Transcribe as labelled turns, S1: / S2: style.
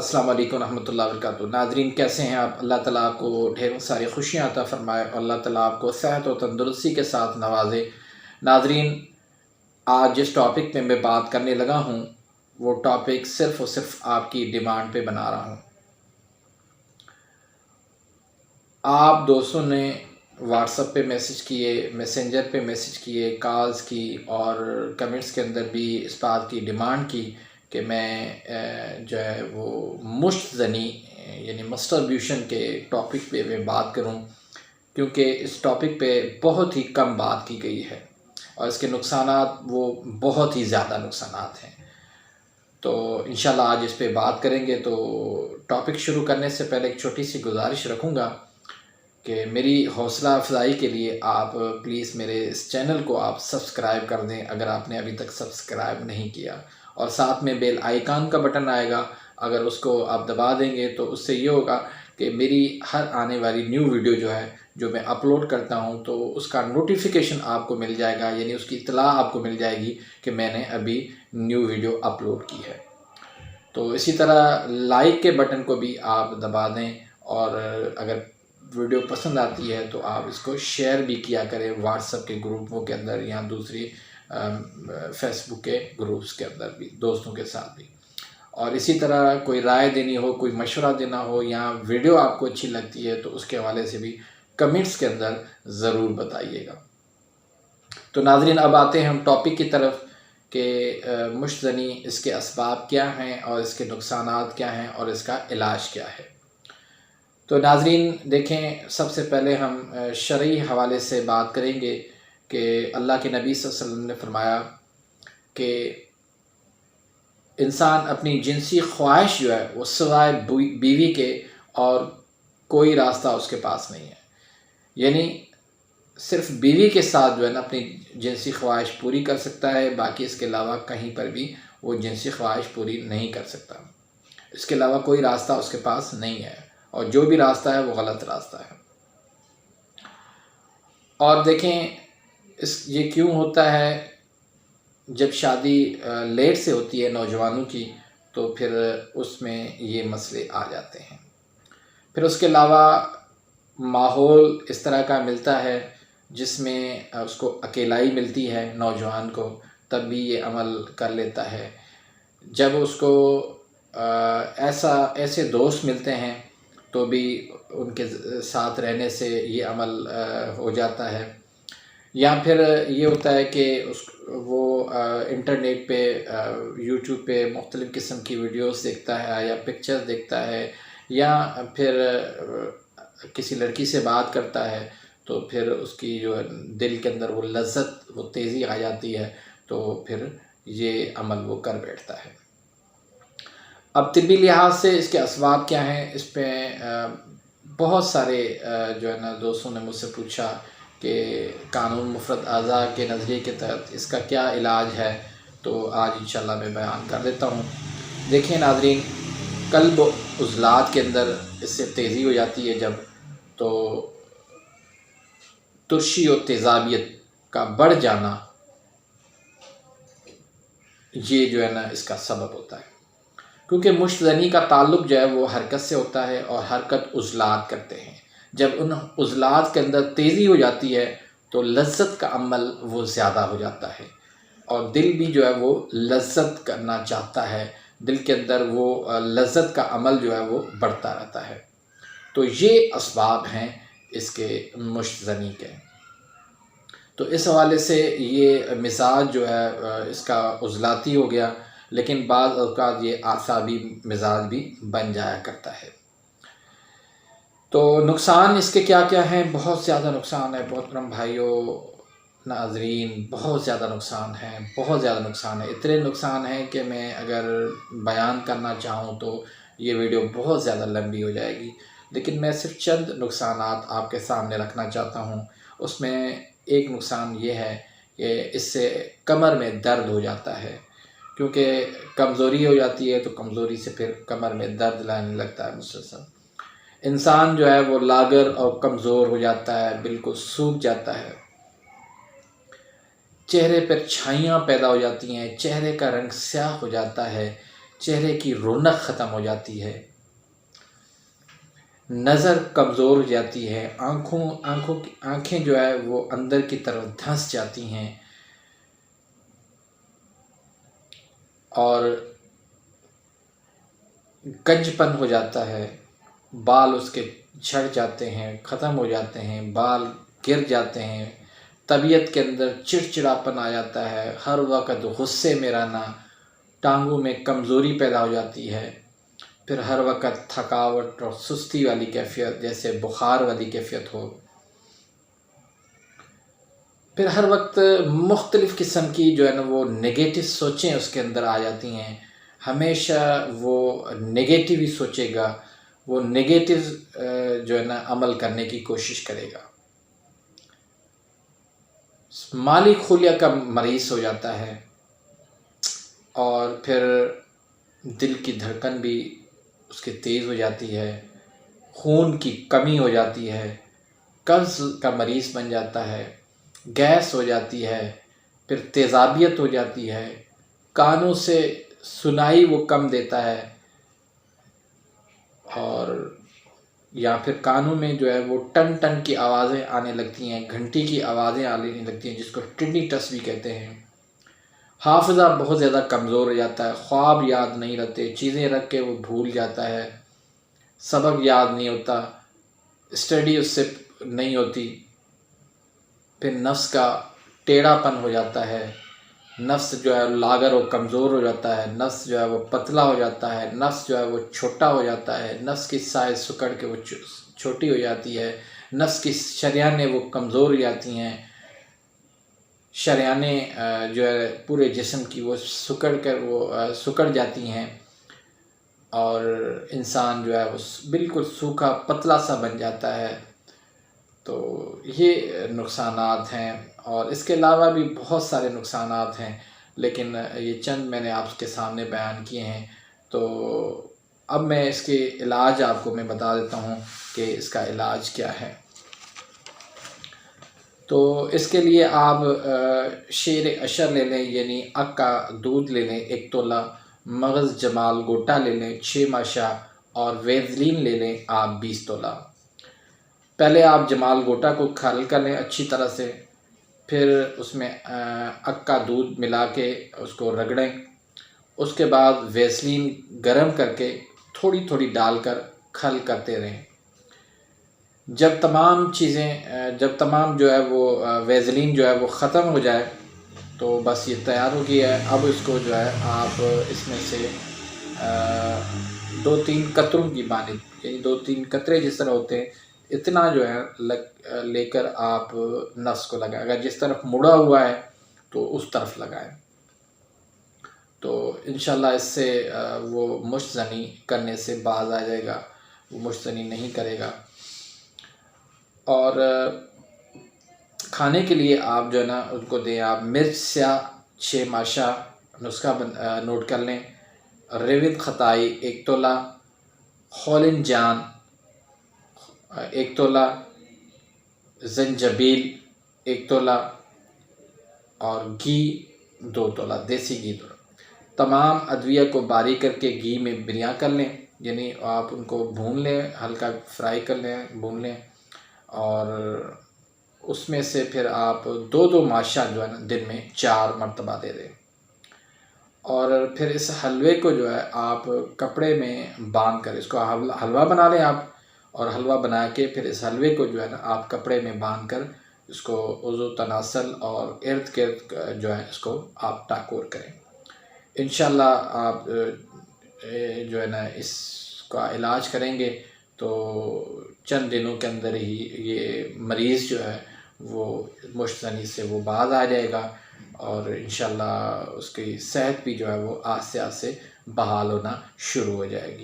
S1: अस्सलाम वालेकुम रहमतुल्लाहि व बरकातुहू। नाज़रीन कैसे हैं आप? अल्लाह ताला आपको ढेरों सारी खुशियाँ अता फ़रमाए और अल्लाह ताला आपको सेहत और तंदुरुस्ती के साथ नवाज़े। नाज़रीन आज जिस टॉपिक पे मैं बात करने लगा हूँ वो टॉपिक सिर्फ़ और सिर्फ आपकी डिमांड पे बना रहा हूँ। आप दोस्तों ने व्हाट्सएप पे मैसेज किए, मैसेंजर पे मैसेज किए, कॉल्स की और कमेंट्स के अंदर भी इस बात की डिमांड की कि मैं जो है वो मुश्त ज़नी यानी मस्टरब्यूशन के टॉपिक पे मैं बात करूं, क्योंकि इस टॉपिक पे बहुत ही कम बात की गई है और इसके नुकसानात वो बहुत ही ज़्यादा नुकसानात हैं। तो इंशाल्लाह आज इस पे बात करेंगे। तो टॉपिक शुरू करने से पहले एक छोटी सी गुजारिश रखूँगा कि मेरी हौसला अफजाई के लिए आप प्लीज़ मेरे इस चैनल को आप सब्सक्राइब कर दें अगर आपने अभी तक सब्सक्राइब नहीं किया, और साथ में बेल आइकन का बटन आएगा, अगर उसको आप दबा देंगे तो उससे ये होगा कि मेरी हर आने वाली न्यू वीडियो जो है जो मैं अपलोड करता हूं तो उसका नोटिफिकेशन आपको मिल जाएगा, यानी उसकी इत्तला आपको मिल जाएगी कि मैंने अभी न्यू वीडियो अपलोड की है। तो इसी तरह लाइक के बटन को भी आप दबा दें और अगर वीडियो पसंद आती है तो आप इसको शेयर भी किया करें व्हाट्सएप के ग्रुपों के अंदर या दूसरी फेसबुक के ग्रुप्स के अंदर भी, दोस्तों के साथ भी। और इसी तरह कोई राय देनी हो, कोई मशवरा देना हो या वीडियो आपको अच्छी लगती है तो उसके हवाले से भी कमेंट्स के अंदर ज़रूर बताइएगा। तो नाज़रीन अब आते हैं हम टॉपिक की तरफ कि मुश्तज़नी इसके असबाब क्या हैं और इसके नुकसानात क्या हैं और इसका इलाज क्या है। तो नाज़रीन देखें, सबसे पहले हम शरई हवाले से बात करेंगे कि अल्लाह के नबी सल्लल्लाहु अलैहि वसल्लम ने फरमाया कि इंसान अपनी जिनसी ख्वाहिश जो है वो सिवाय बीवी के और कोई रास्ता उसके पास नहीं है, यानी सिर्फ बीवी के साथ जो है ना अपनी जिनसी ख्वाहिश पूरी कर सकता है, बाकी इसके अलावा कहीं पर भी वो जिनसी ख्वाहिश पूरी नहीं कर सकता। इसके अलावा कोई रास्ता उसके पास नहीं है और जो भी रास्ता है वो गलत रास्ता है। और देखें ये क्यों होता है, जब शादी लेट से होती है नौजवानों की तो फिर उसमें ये मसले आ जाते हैं। फिर उसके अलावा माहौल इस तरह का मिलता है जिसमें उसको अकेलाई मिलती है नौजवान को, तब भी ये अमल कर लेता है। जब उसको ऐसे दोस्त मिलते हैं तो भी उनके साथ रहने से ये अमल हो जाता है। या फिर ये होता है कि वो इंटरनेट पे यूट्यूब पे मुख्तलिफ़ किस्म की वीडियोस देखता है या पिक्चर्स देखता है या फिर किसी लड़की से बात करता है तो फिर उसकी जो दिल के अंदर वो लज्जत, वो तेज़ी आ जाती है, तो फिर ये अमल वो कर बैठता है। अब तिब्बी लिहाज से इसके असबाब क्या हैं, इस पे बहुत सारे जो है ना दोस्तों ने मुझसे पूछा कि कानून मुफ़रद अज़ा के नज़रिए के तहत इसका क्या इलाज है, तो आज इंशाल्लाह मैं बयान कर देता हूँ। देखिए नाज़रीन, क़ल्ब उज़लात के अंदर इससे तेज़ी हो जाती है जब, तो तुर्शी और तेज़ाबियत का बढ़ जाना ये जो है ना इसका सबब होता है, क्योंकि मुश्तज़नी का ताल्लुक़ जो है वो हरकत से होता है और हरकत उज़लात करते हैं। जब उन उज़लात के अंदर तेज़ी हो जाती है तो लज्जत का अमल वो ज़्यादा हो जाता है और दिल भी जो है वो लज्जत करना चाहता है, दिल के अंदर वो लज्जत का अमल जो है वो बढ़ता रहता है। तो ये असबाब हैं इसके मुश्तज़नी के। तो इस हवाले से ये मिजाज जो है इसका उज़लाती हो गया, लेकिन बाज़ औक़ात ये आसाबी मिजाज भी बन जाया करता है। तो नुकसान इसके क्या क्या हैं? बहुत ज़्यादा नुकसान है मोहतरम भाइयों, नाज़रीन, बहुत ज़्यादा नुकसान है, बहुत ज़्यादा नुकसान है। इतने नुकसान हैं कि मैं अगर बयान करना चाहूँ तो ये वीडियो बहुत ज़्यादा लंबी हो जाएगी, लेकिन मैं सिर्फ चंद नुकसानात आपके सामने रखना चाहता हूँ। उसमें एक नुकसान ये है कि इससे कमर में दर्द हो जाता है, क्योंकि कमज़ोरी हो जाती है तो कमज़ोरी से फिर कमर में दर्द लाने लगता है मुसलसल। इंसान जो है वो लागर और कमज़ोर हो जाता है, बिल्कुल सूख जाता है, चेहरे पर छाइयाँ पैदा हो जाती हैं, चेहरे का रंग स्याह हो जाता है, चेहरे की रौनक ख़त्म हो जाती है, नज़र कमज़ोर हो जाती है, आँखें जो है वो अंदर की तरफ धंस जाती हैं और गंजपन हो जाता है, बाल उसके झड़ जाते हैं, ख़त्म हो जाते हैं, बाल गिर जाते हैं, तबीयत के अंदर चिड़चिड़ापन आ जाता है, हर वक्त गुस्से में रहना, टांगों में कमज़ोरी पैदा हो जाती है, फिर हर वक्त थकावट और सुस्ती वाली कैफियत, जैसे बुखार वाली कैफियत हो, फिर हर वक्त मुख्तलिफ़ किस्म की जो है ना वो नेगेटिव सोचें उसके अंदर आ जाती हैं। हमेशा वो नेगेटिव ही सोचेगा, वो नेगेटिव जो है ना अमल करने की कोशिश करेगा। माली खुलिया का मरीज़ हो जाता है और फिर दिल की धड़कन भी उसकी तेज़ हो जाती है, खून की कमी हो जाती है, कब्ज़ का मरीज़ बन जाता है, गैस हो जाती है, फिर तेज़ाबियत हो जाती है, कानों से सुनाई वो कम देता है और या फिर कानों में जो है वो टन टन की आवाज़ें आने लगती हैं, घंटी की आवाज़ें आने लगती हैं, जिसको टिनिटस भी कहते हैं। हाफ़िज़ा बहुत ज़्यादा कमज़ोर हो जाता है, ख्वाब याद नहीं रहते, चीज़ें रख के वो भूल जाता है, सबक याद नहीं होता, स्टडी उससे नहीं होती, फिर नफ्स का टेढ़ापन हो जाता है, नफ्स जो है लागर और कमज़ोर हो जाता है, नफ्स जो है वो पतला हो जाता है, नफ्स जो है वो छोटा हो जाता है, नफ्स की साइज़ सिकुड़ के वो छोटी हो जाती है, नफ्स की शरियानें वो कमज़ोर हो जाती हैं, शरियानें जो है पूरे जिस्म की वो सिकुड़ जाती हैं और इंसान जो है वो बिल्कुल सूखा पतला सा बन जाता है। तो ये नुकसानात हैं और इसके अलावा भी बहुत सारे नुकसानात हैं, लेकिन ये चंद मैंने आपके सामने बयान किए हैं। तो अब मैं इसके इलाज आपको मैं बता देता हूँ कि इसका इलाज क्या है। तो इसके लिए आप शेर अशर ले लें, यानी अक का दूध ले लें 1 तोला, मगज़ जमाल गोटा ले लें 6 माशा और वेज़लिन ले लें आप 20 तोला। पहले आप जमाल गोटा को खाल कर लें अच्छी तरह से, फिर उसमें अक का दूध मिला के उसको रगड़ें। उसके बाद वेसलीन गरम करके थोड़ी थोड़ी डालकर खल करते रहें। जब तमाम जो है वो वेज़लिन जो है वो ख़त्म हो जाए तो बस ये तैयार हो गया है। अब इसको जो है आप इसमें से 2-3 कतरों की मानिंद, यानी 2-3 कतरे जिस तरह होते हैं, इतना जो है लेकर आप नफ्स को लगाएं। अगर जिस तरफ मुड़ा हुआ है तो उस तरफ लगाएं, तो इंशाल्लाह इससे वो मुश्तज़नी करने से बाज आ जाएगा, वो मुश्तज़नी नहीं करेगा। और खाने के लिए आप जो है ना उनको दें आप मिर्च स्याह 6 माशा, नुस्खा नोट कर लें। रेवित खताई 1 तोला, खौलिन जान 1 तोला, जंजबील 1 तोला और घी 2 तोला, देसी घी 2। तमाम अद्विया को बारीक करके घी में बिरियाँ कर लें, यानी आप उनको भून लें, हल्का फ्राई कर लें, भून लें और उसमें से फिर आप 2-2 माशा जो है ना दिन में 4 मरतबा दे दें। और फिर इस हलवे को जो है आप कपड़े में बांध कर इसको हलवा बना लें आप, और हलवा बना के फिर इस हलवे को जो है ना आप कपड़े में बांध कर इसको उज़ू तनासल और इर्द गिर्द जो है इसको आप टाकोर करें। इंशाल्लाह आप जो है ना इसका इलाज करेंगे तो चंद दिनों के अंदर ही ये मरीज़ जो है वो मुश्तनी से वो बाज आ जाएगा और इंशाल्लाह उसकी सेहत भी जो है वो आस्ते आस्ते बहाल होना शुरू हो जाएगी।